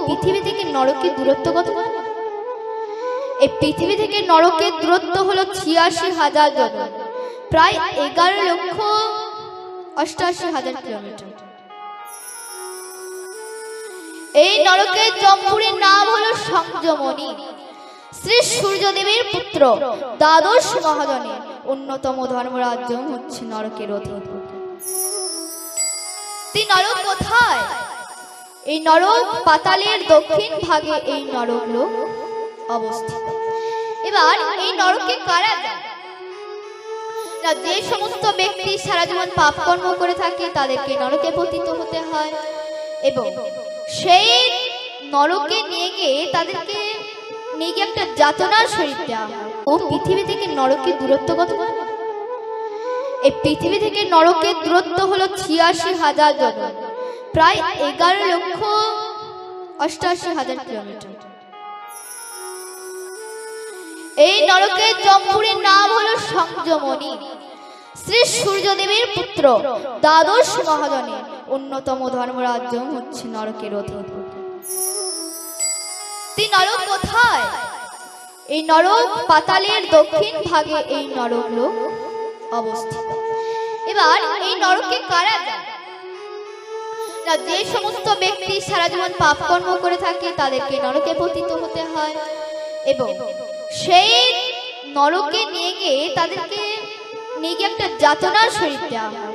পৃথিবী থেকে নরকের দূরত্ব কত? এই পৃথিবী থেকে নরকের দূরত্ব হলো ৮৬,০০০ যোজন, প্রায় ১১,৮৮,০০০ কিলোমিটার। এই নরকের জমপুরীর নাম হলো সংযমনী। শ্রী সূর্যদেবের পুত্র দ্বাদশ মহাজনের অন্যতম ধর্মরাজ্য হচ্ছে নরকের অধিপতি। নরক কোথায়? এই নরক পাতালের দক্ষিণ ভাগে এই নরক লোক অবস্থিত। এবার এই নরকে কারা যায়? যে সমস্ত ব্যক্তি সারা জীবন পাপ কর্ম করে থাকে তাদেরকে নরকে পতিত হতে হয়, এবং সেই নরকে নিয়ে গিয়ে তাদেরকে একটা যাতনার শরীর দেওয়া হয়। ও পৃথিবী থেকে নরকের দূরত্ব কত? এই পৃথিবী থেকে নরকের দূরত্ব হলো ৮৬,০০০ যোজন, প্রায় ১১,৮৮,০০০ কিলোমিটার। এই নরকের জমপুরীর নাম হলো সংযমনী। শ্রী সূর্যদেবের পুত্র দ্বাদশ মহাজনের অন্যতম ধর্মরাজ্য হচ্ছে নরকের অধিপতি। নরক কোথায়? এই নরক পাতালের দক্ষিণ ভাগে এই নরক লোক অবস্থিত। এবার এই নরকে কারা যায়? যে সমস্ত ব্যক্তি সারা জীবন পাপ কর্ম করে থাকে তাদেরকে নরকে পতিত হতে হয়, এবং সেই নরকে নিয়ে গিয়ে তাদেরকে একটা যাতনার শরীর দেওয়া হয়।